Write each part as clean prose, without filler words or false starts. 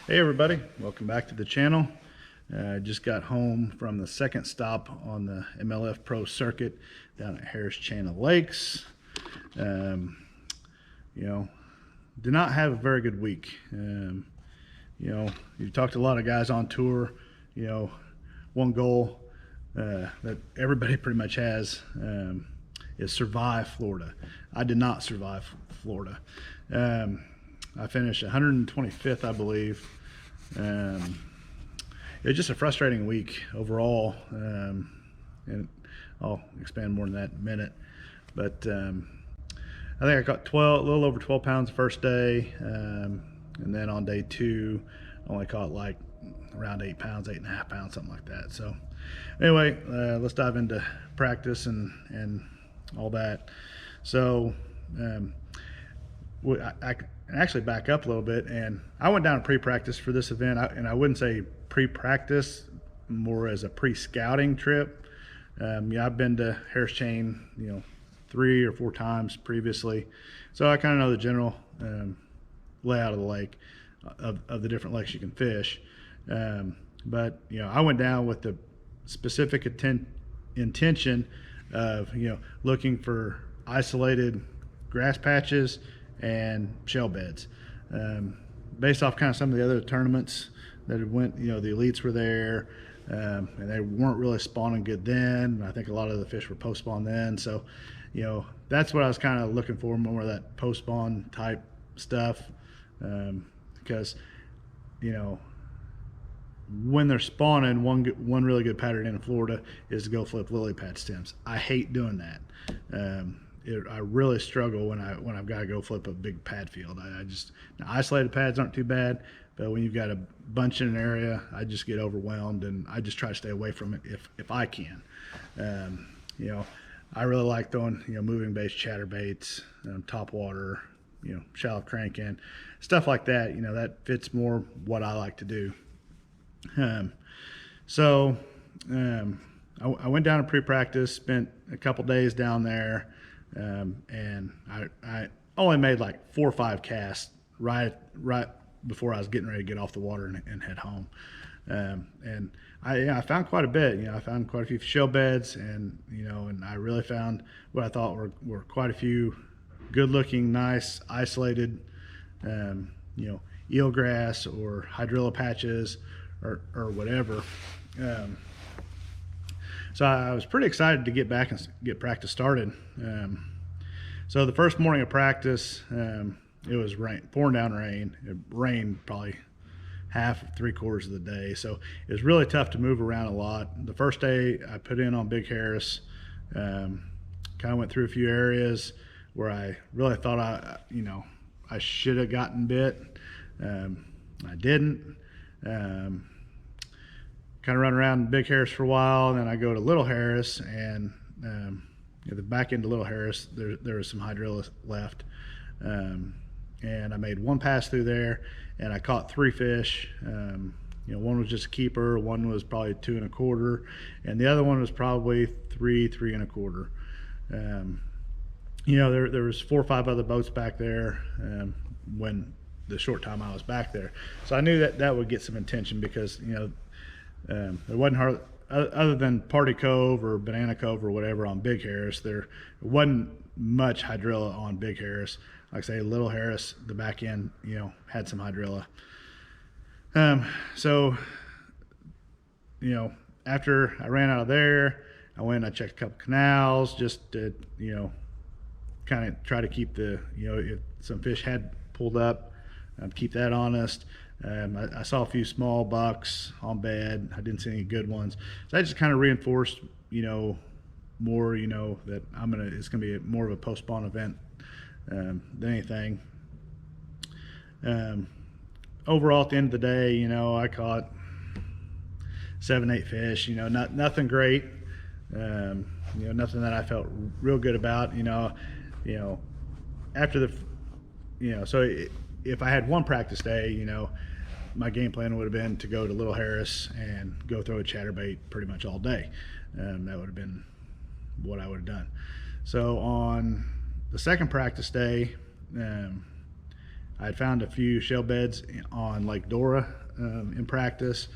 Hey everybody, welcome back to the channel. Just got home from the second stop on the MLF Pro circuit down at Harris Channel Lakes. Did not have a very good week. You talked to a lot of guys on tour. One goal that everybody pretty much has is survive Florida. I did not survive Florida. I finished 125th, I believe. It was just a frustrating week overall, and I'll expand more on that in a minute. But I think I got a little over 12 pounds the first day, and then on day two, I only caught like around 8 pounds, 8.5 pounds, something like that. So anyway, let's dive into practice and all that. So I actually back up a little bit, and I went down to pre-practice for this event, and I wouldn't say pre-practice, more as a pre-scouting trip. I've been to Harris Chain 3 or 4 times previously, so I kind of know the general layout of the lake, of the different lakes you can fish. But I went down with the specific intention of looking for isolated grass patches and shell beds, based off kind of some of the other tournaments that had went. The elites were there, and they weren't really spawning good then. I think a lot of the fish were post spawn then, so that's what I was kind of looking for, more of that post spawn type stuff, because when they're spawning, one really good pattern in Florida is to go flip lily pad stems. I hate doing that. I really struggle when I've got to go flip a big pad field. Now, isolated pads aren't too bad, but when you've got a bunch in an area, I just get overwhelmed, and I just try to stay away from it if I can. I really like throwing moving baits, chatterbaits, top water, shallow cranking, stuff like that. That fits more what I like to do. I went down to pre-practice, spent a couple days down there. And I only made like 4 or 5 casts right before I was getting ready to get off the water and head home. And I found quite a bit. I found quite a few shell beds, and I really found what I thought were quite a few good-looking, nice, isolated, eelgrass or hydrilla patches or whatever. So I was pretty excited to get back and get practice started. So the first morning of practice, it was pouring down rain. It rained probably half, 3/4 of the day. So it was really tough to move around a lot. The first day I put in on Big Harris, kind of went through a few areas where I really thought I should have gotten bit. I didn't. Kind of run around Big Harris for a while, and then I go to Little Harris, and at the back end of Little Harris, there was some hydrilla left, and I made one pass through there, and I caught 3 fish. One was just a keeper, one was probably 2 1/4, and the other one was probably 3 1/4. There was 4 or 5 other boats back there when the short time I was back there, so I knew that would get some attention, because there wasn't hardly, other than Party Cove or Banana Cove or whatever on Big Harris, there wasn't much hydrilla on Big Harris. Like I say, Little Harris, the back end, had some hydrilla. After I ran out of there, I went and I checked a couple canals just to, kind of try to keep if some fish had pulled up, keep that honest. I saw a few small bucks on bed. I didn't see any good ones. So I just kind of reinforced, more, that it's gonna be more of a post-spawn event than anything. Overall, at the end of the day, I caught 7, 8 fish. Nothing great. Nothing that I felt real good about. After the, so if I had one practice day, my game plan would have been to go to Little Harris and go throw a chatterbait pretty much all day. That would have been what I would have done. So on the second practice day, I had found a few shell beds on Lake Dora in practice.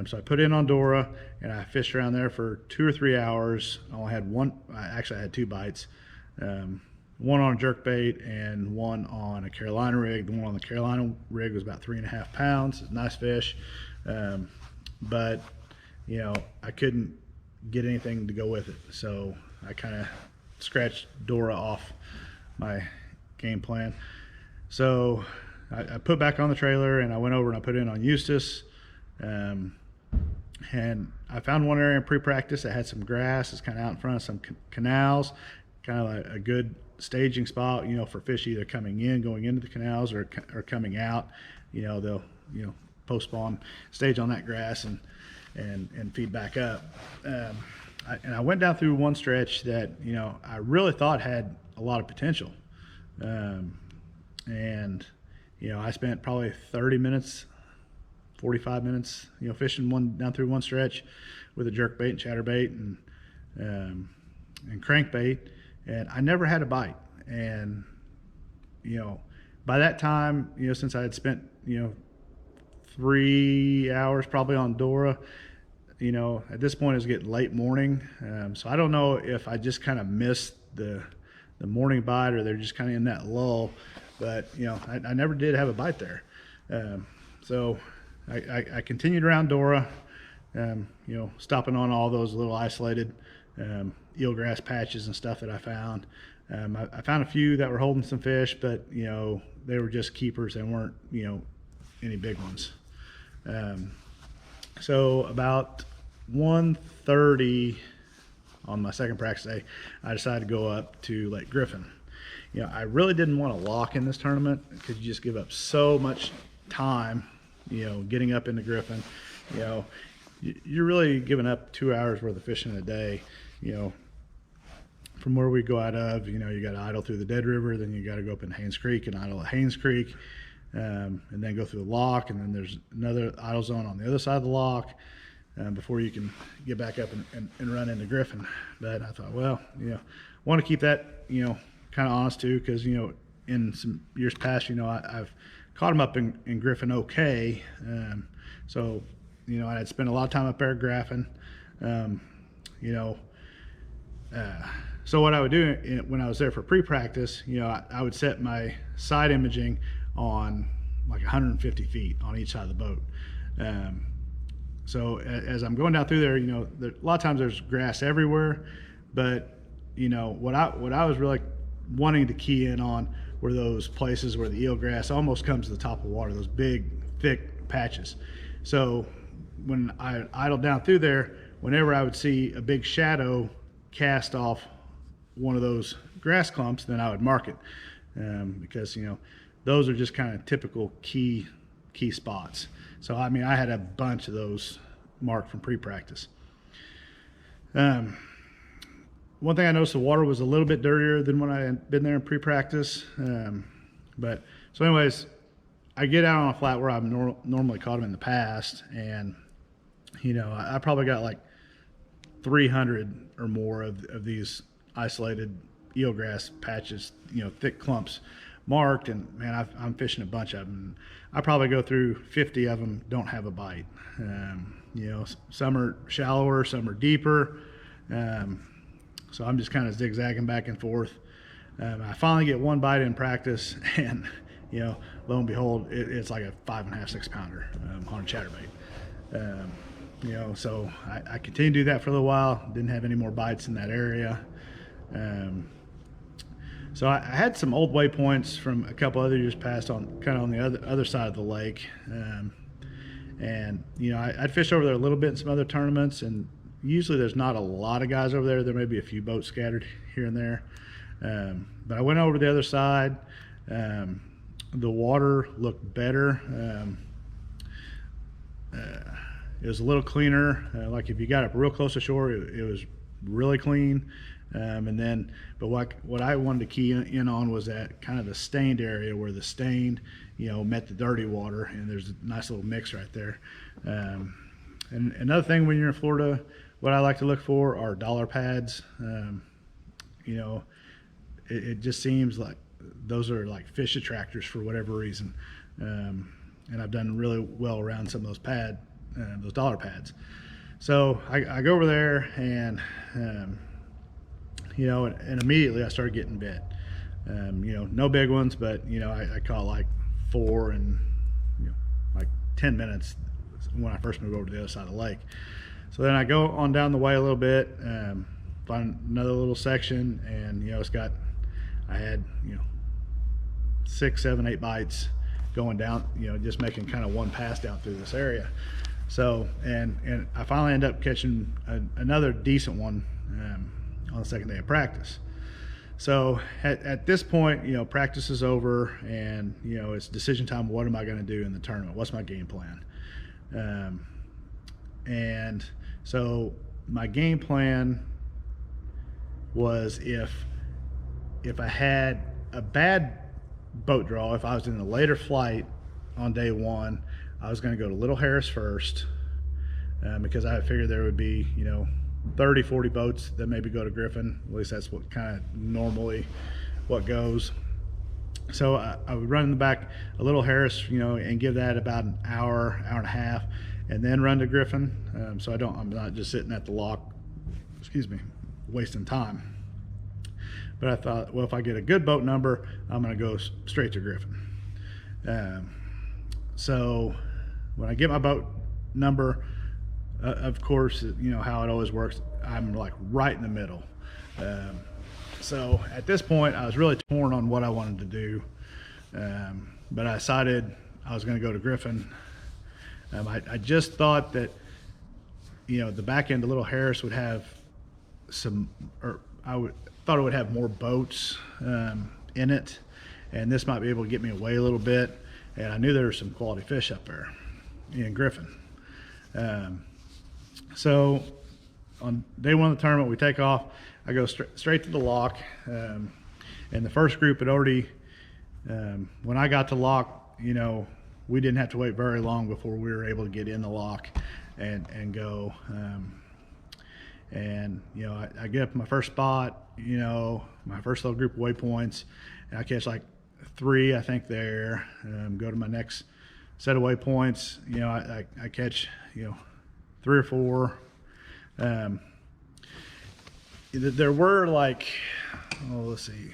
So I put in on Dora and I fished around there for 2 or 3 hours. I only had one, actually I had 2 bites. One on a jerkbait and one on a Carolina rig. The one on the Carolina rig was about 3.5 pounds. It's a nice fish. But you know, I couldn't get anything to go with it. So I kind of scratched Dora off my game plan. So I put back on the trailer and I went over and I put in on Eustis. And I found one area in pre-practice that had some grass. It's kind of out in front of some canals, kind of a good staging spot, you know, for fish either coming in, going into the canals, or coming out. You know, they'll, you know, post spawn, stage on that grass and feed back up. And I went down through one stretch that, you know, I really thought had a lot of potential. And you know, I spent probably 30 minutes, 45 minutes, you know, fishing down through one stretch with a jerkbait and chatterbait and crankbait, and I never had a bite. And you know, by that time, you know, since I had spent, you know, 3 hours probably on Dora, you know, at this point it's getting late morning, so I don't know if I just kind of missed the morning bite or they're just kind of in that lull. But you know, I never did have a bite there. So I continued around Dora, you know, stopping on all those little isolated eelgrass patches and stuff that I found. I found a few that were holding some fish, but you know, they were just keepers. They weren't, you know, any big ones. So about 1:30 on my second practice day, I decided to go up to Lake Griffin. You know, I really didn't want to lock in this tournament because you just give up so much time, you know, getting up into Griffin. You know, you're really giving up 2 hours worth of fishing a day. You know, from where we go out of, you know, you got to idle through the Dead River, then you got to go up in Haynes Creek and idle at Haynes Creek, and then go through the lock, and then there's another idle zone on the other side of the lock before you can get back up and run into Griffin. But I thought, well, you know, want to keep that, you know, kind of honest too, because you know, in some years past, you know, I've caught them up in Griffin okay. So you know, I had spent a lot of time up there graphing. You know, so what I would do when I was there for pre-practice, you know, I would set my side imaging on like 150 feet on each side of the boat. So as I'm going down through there, you know, a lot of times there's grass everywhere, but you know, what I was really wanting to key in on were those places where the eelgrass almost comes to the top of the water, those big, thick patches. So when I idled down through there, whenever I would see a big shadow cast off one of those grass clumps, then I would mark it, because you know, those are just kind of typical key spots. So I mean, I had a bunch of those marked from pre-practice. One thing I noticed, the water was a little bit dirtier than when I had been there in pre-practice. But so anyways, I get out on a flat where I've normally caught them in the past, and you know, I probably got like 300 or more of these isolated eelgrass patches, you know, thick clumps marked, and man, I'm fishing a bunch of them. I probably go through 50 of them, don't have a bite. You know, some are shallower, some are deeper. So I'm just kind of zigzagging back and forth. I finally get one bite in practice, and you know, lo and behold, it's like a 5.5, 6 pounder on a chatterbait. You know, so I continued to do that for a little while. Didn't have any more bites in that area. So I had some old waypoints from a couple other years past on kind of on the other side of the lake. And you know, I'd fished over there a little bit in some other tournaments, and usually there's not a lot of guys over there. There may be a few boats scattered here and there. But I went over to the other side. The water looked better. It was a little cleaner. Like if you got up real close to shore, it was really clean. But what I wanted to key in on was that kind of the stained area where the stained, you know, met the dirty water, and there's a nice little mix right there. And another thing when you're in Florida, what I like to look for are dollar pads. You know, it just seems like those are like fish attractors for whatever reason. And I've done really well around some of those dollar pads. So I go over there and, and immediately I started getting bit. No big ones, but, I caught like 4 in, like 10 minutes when I first moved over to the other side of the lake. So then I go on down the way a little bit, find another little section, and, I had, 6, 7, 8 bites going down, just making kind of one pass down through this area. So, and I finally end up catching another decent one on the second day of practice. So at this point, practice is over, and, it's decision time. What am I going to do in the tournament? What's my game plan? And so my game plan was if I had a bad boat draw, if I was in a later flight on day 1, I was going to go to Little Harris first, because I figured there would be, 30, 40 boats that maybe go to Griffin. At least that's what kind of normally what goes. So I would run in the back a Little Harris, and give that about an hour, hour and a half, and then run to Griffin. So I'm not just sitting at the lock, wasting time. But I thought, well, if I get a good boat number, I'm going to go straight to Griffin. So when I get my boat number, of course, how it always works, I'm like right in the middle. So at this point, I was really torn on what I wanted to do. But I decided I was going to go to Griffin. I just thought that, the back end of Little Harris would have thought it would have more boats in it, and this might be able to get me away a little bit. And I knew there were some quality fish up there in Griffin. So on day 1 of the tournament, we take off. I go straight to the lock, and the first group had already, when I got to lock, we didn't have to wait very long before we were able to get in the lock and go. I get up my first spot, my first little group of waypoints, and I catch like 3, I think, there. Go to my next set of waypoints, I catch, 3 or 4. There were like, let's see,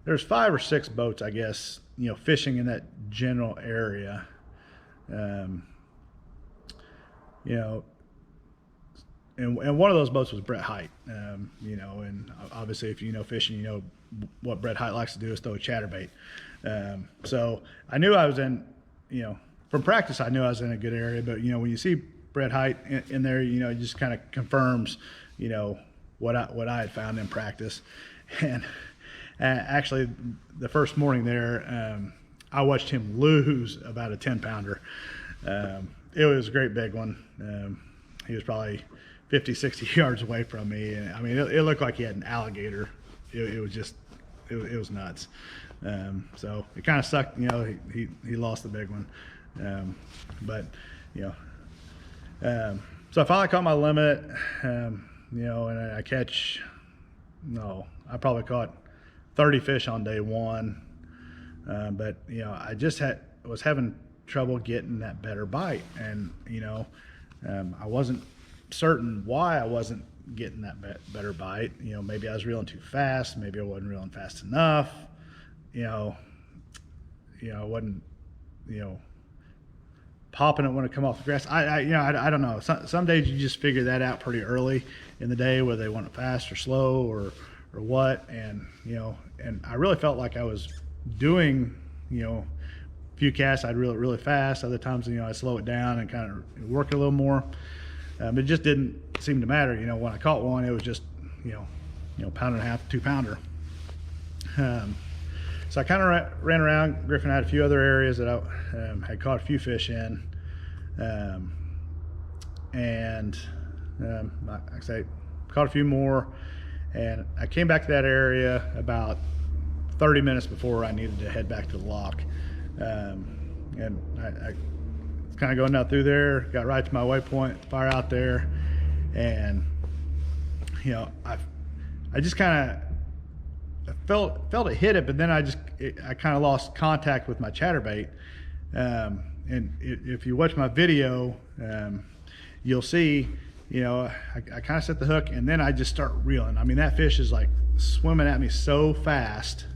there's 5 or 6 boats, I guess, fishing in that general area. And one of those boats was Brett Height, and obviously if you know fishing, what Brett Height likes to do is throw a chatterbait. So I knew I was in, from practice, I knew I was in a good area, but, when you see Brett Height in there, it just kind of confirms, what I had found in practice. And actually the first morning there, I watched him lose about a 10-pounder. It was a great big one. He was probably 50, 60 yards away from me. And I mean, it looked like he had an alligator. It was just, it was nuts. So it kind of sucked, he lost the big one. So I finally caught my limit, and I probably caught 30 fish on day 1. But I just was having trouble getting that better bite. And, I wasn't certain why I wasn't getting that better bite. Maybe I was reeling too fast. Maybe I wasn't reeling fast enough. I wasn't, popping it when it come off the grass. I don't know. Some days you just figure that out pretty early in the day, whether they want it fast or slow or what. And, and I really felt like I was doing, a few casts I'd reel it really fast. Other times, I'd slow it down and kind of work it a little more. It just didn't seem to matter. When I caught one, it was just, pound and a half, 2-pounder. So I kind of ran around. Griffin had a few other areas that I had caught a few fish in. Like I say, caught a few more. And I came back to that area about 30 minutes before I needed to head back to the lock. And I was kind of going out through there, got right to my waypoint, fire out there. And, I just kind of felt it hit it, but then I kind of lost contact with my chatterbait. And if you watch my video, you'll see, I kind of set the hook and then I just start reeling. I mean, that fish is like swimming at me so fast.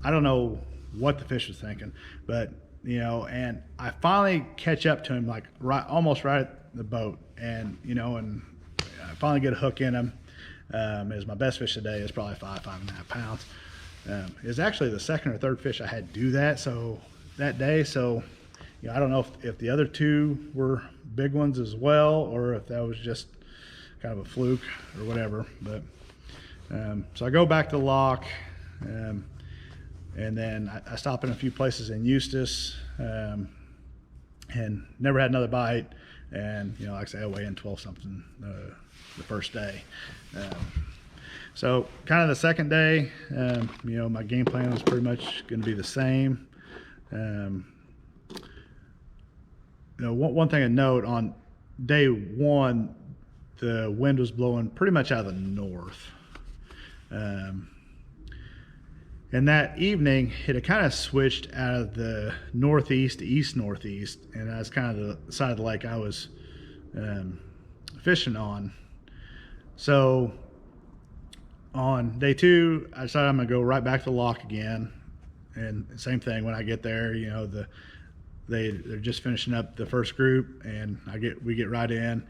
I don't know what the fish was thinking, but and I finally catch up to him, like almost right at the boat, and and I finally get a hook in him. Is my best fish today. It's probably 5.5 pounds. It's actually the second or third fish I had do that that day. So I don't know if the other two were big ones as well, or if that was just kind of a fluke or whatever. But so I go back to the lock, and then I stop in a few places in Eustis, and never had another bite. And like I say, I weigh in 12 something the first day. So kind of the second day, my game plan was pretty much going to be the same. One thing to note, on day one, the wind was blowing pretty much out of the north. And that evening, it had kind of switched out of the northeast to east-northeast, and that's kind of the side of the lake I was fishing on. So on day two, I decided I'm going to go right back to the lock again. And same thing, when I get there, they're just finishing up the first group, and we get right in.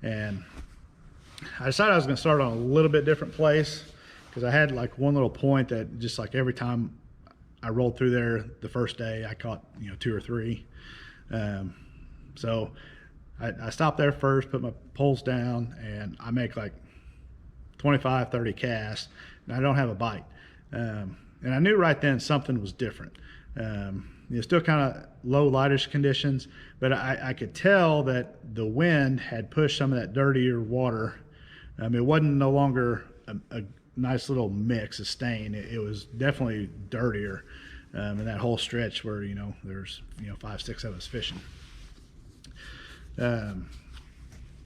And I decided I was going to start on a little bit different place, because I had like one little point that just like every time I rolled through there the first day, I caught 2 or 3. So I stopped there first, put my poles down, and I make like 25, 30 casts, and I don't have a bite. And I knew right then something was different. Still kind of low lightish conditions, but I could tell that the wind had pushed some of that dirtier water. It wasn't no longer a nice little mix of stain. It was definitely dirtier in that whole stretch where there's 5, 6 of us fishing.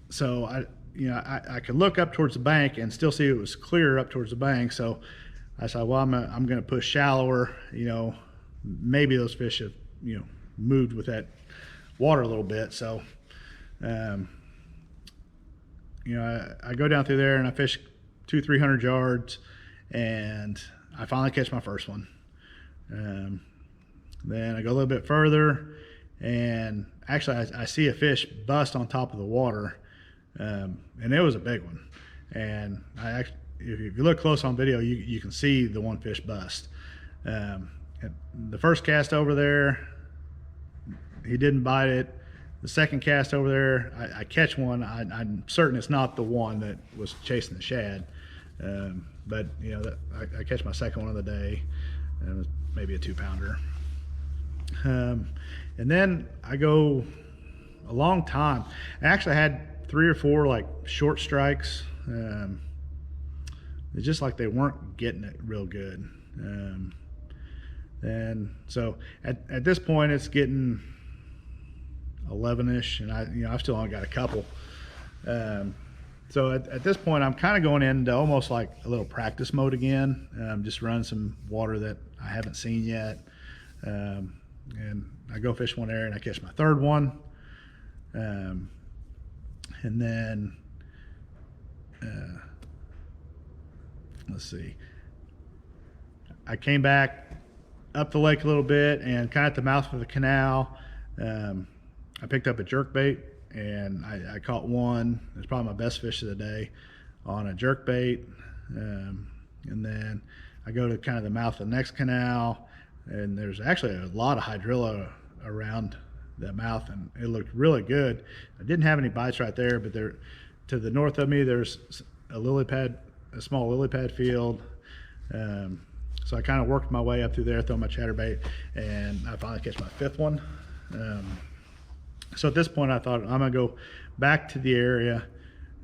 So I could look up towards the bank and still see it was clear up towards the bank. So I said, well, I'm going to push shallower. Maybe those fish have moved with that water a little bit. So I go down through there and I fish 200-300 yards, and I finally catch my first one. Then I go a little bit further, and actually I see a fish bust on top of the water, and it was a big one. And if you look close on video, you can see the one fish bust. The first cast over there, he didn't bite it. The second cast over there, I catch one. I'm certain it's not the one that was chasing the shad. But I catch my second one of the day, and it was maybe a 2-pounder. And then I go a long time. I actually had 3 or 4 like short strikes. It's just like they weren't getting it real good. And so at this point, it's getting 11-ish, and I've still only got a couple. So at this point, I'm kind of going into almost like a little practice mode again. Just running some water that I haven't seen yet. And I go fish one area and I catch my third one. And then, let's see. I came back up the lake a little bit and kind of at the mouth of the canal. I picked up a jerkbait, and I caught one. It's probably my best fish of the day on a jerkbait. And then I go to kind of the mouth of the next canal, and there's actually a lot of hydrilla around the mouth, and it looked really good. I didn't have any bites right there, but there to the north of me, there's a small lily pad field. So I kind of worked my way up through there, throw my chatterbait, and I finally catch my 5th one. So at this point, I thought I'm gonna go back to the area.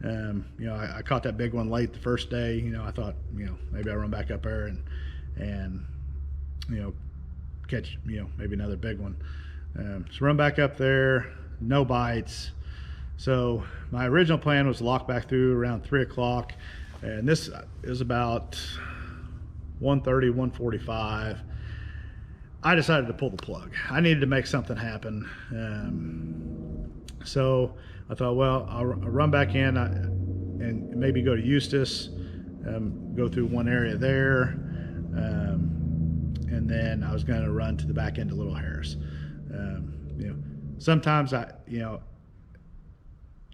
I caught that big one late the first day. I thought, maybe I'll run back up there and catch, maybe another big one. So run back up there, no bites. So my original plan was to lock back through around 3 o'clock, and this is about 130, 145. I decided to pull the plug. I needed to make something happen. So I thought, well, I'll run back in and maybe go to Eustis, go through one area there, and then I was going to run to the back end of Little Harris. Sometimes I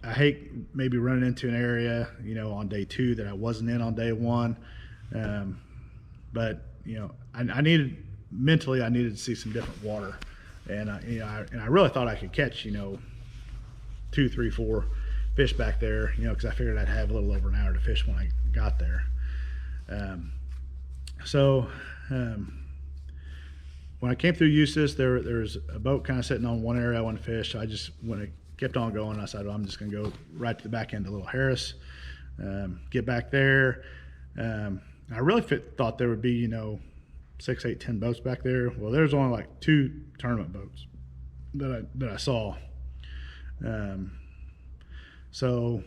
hate maybe running into an area, on day 2 that I wasn't in on day 1. But I needed to see some different water, and I really thought I could catch 2, 3, 4 fish back there, because I figured I'd have a little over an hour to fish when I got there. When I came through Eustis, there's a boat kind of sitting on one area I wanted to fish. So when I kept on going, I said, well, I'm just going to go right to the back end of Little Harris, get back there. I really thought there would be 6, 8, 10 boats back there. Well, there's only like 2 tournament boats that I saw. So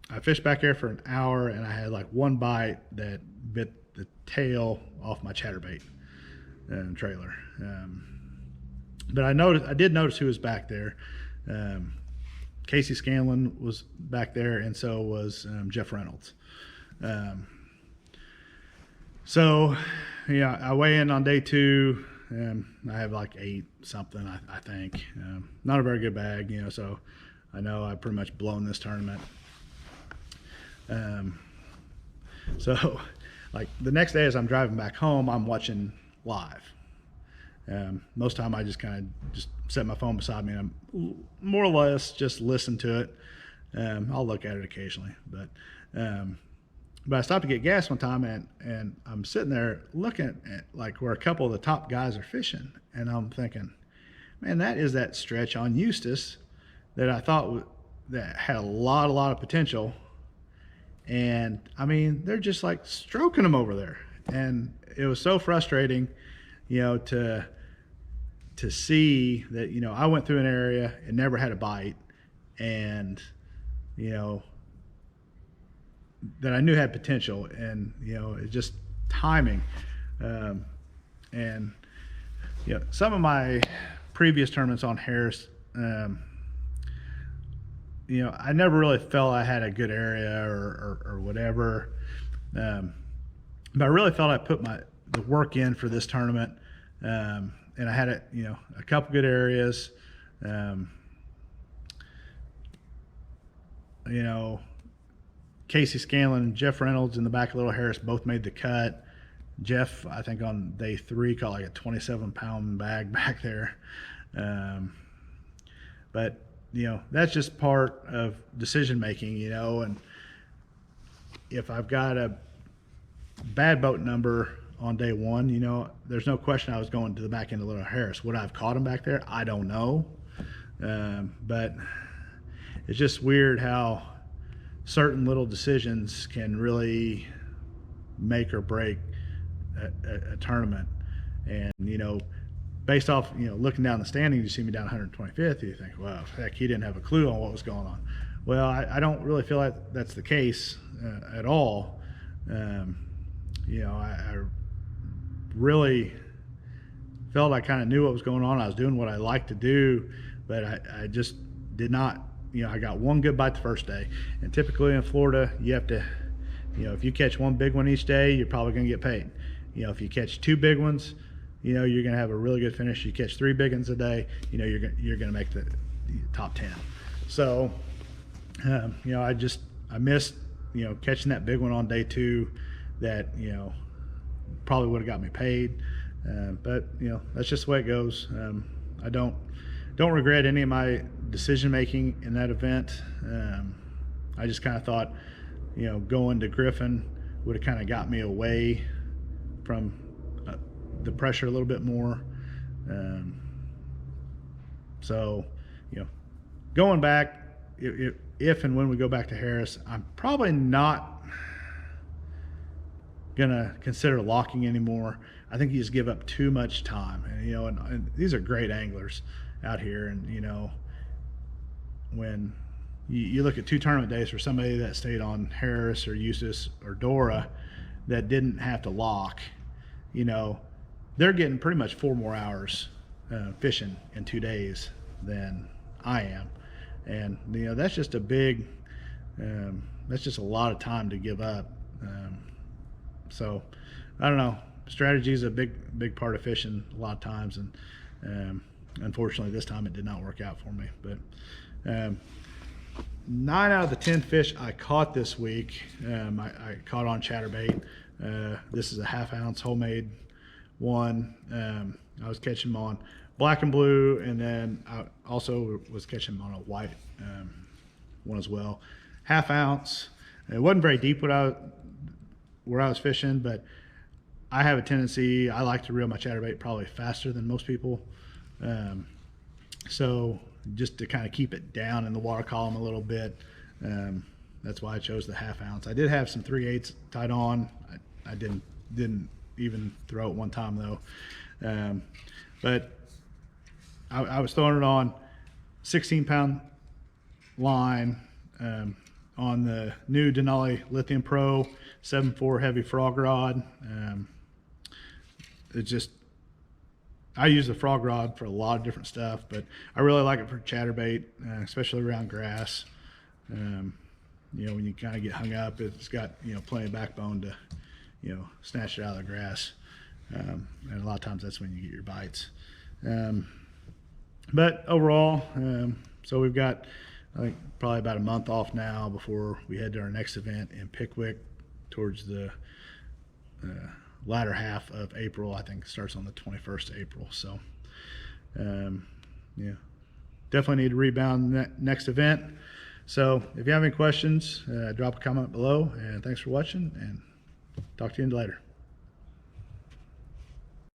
I fished back there for an hour, and I had like one bite that bit the tail off my chatterbait trailer. But I did notice who was back there. Casey Scanlon was back there, and so was Jeff Reynolds. So I weigh in on day 2. I have like 8 something, I think. Not a very good bag, so I know I've pretty much blown this tournament. So like the next day as I'm driving back home, I'm watching live. Most time I just kind of just set my phone beside me and I'm more or less just listen to it. I'll look at it occasionally, but I stopped to get gas one time, and I'm sitting there looking at like where a couple of the top guys are fishing, and I'm thinking, man, that is that stretch on Eustis that I thought that had a lot of potential. And I mean, they're just like stroking them over there, and it was so frustrating, to see that I went through an area and never had a bite, and that I knew had potential, and it's just timing. And some of my previous tournaments on Harris, I never really felt I had a good area or whatever. But I really felt I put the work in for this tournament. And I had a couple good areas. Casey Scanlon and Jeff Reynolds in the back of Little Harris both made the cut. Jeff, I think on day 3, caught like a 27-pound bag back there. But that's just part of decision making, and if I've got a bad boat number on day 1, there's no question I was going to the back end of Little Harris. Would I have caught him back there? I don't know. But it's just weird how certain little decisions can really make or break a tournament. And based off looking down the standings, you see me down 125th, you think, wow, heck, he didn't have a clue on what was going on. Well, I don't really feel like that's the case at all. I really felt I kind of knew what was going on. I was doing what I like to do, but I just did not. I got one good bite the first day, and typically in Florida, you have to, if you catch one big one each day, you're probably going to get paid. If you catch 2 big ones, you're going to have a really good finish. You catch 3 big ones a day, you're going to make the top 10. So, I missed, catching that big one on day 2 that, probably would have got me paid. But, that's just the way it goes. I don't regret any of my decision making in that event. I just kind of thought, going to Griffin would have kind of got me away from the pressure a little bit more. So, going back, if and when we go back to Harris, I'm probably not gonna consider locking anymore. I think you just give up too much time, and these are great anglers out here, and when you look at 2 tournament days for somebody that stayed on Harris or Eustis or Dora, that didn't have to lock, you know, they're getting pretty much 4 more hours fishing in 2 days than I am. And, you know, that's just a big, that's just a lot of time to give up. So I don't know, strategy is a big part of fishing a lot of times. And unfortunately this time it did not work out for me, but 9 out of the 10 fish I caught this week, I caught on chatterbait. This is a 1/2 ounce homemade one. I was catching them on black and blue, and then I also was catching them on a white one as well. 1/2 ounce. It wasn't very deep where I was fishing, but I have a tendency, I like to reel my chatterbait probably faster than most people. So just to kind of keep it down in the water column a little bit, that's why I chose the 1/2 ounce. I did have some 3/8 tied on. I didn't even throw it one time though. But I was throwing it on 16-pound line on the new Denali Lithium Pro 7.4 heavy frog rod. It's just, I use the frog rod for a lot of different stuff, but I really like it for chatterbait, especially around grass. You know, when you kind of get hung up, it's got, you know, plenty of backbone to, you know, snatch it out of the grass. And a lot of times that's when you get your bites. But overall, so we've got, I think, probably about a month off now before we head to our next event in Pickwick towards the latter half of April. I think it starts on the 21st of April. So, yeah, definitely need to rebound next event. So if you have any questions, drop a comment below, and thanks for watching, and talk to you later.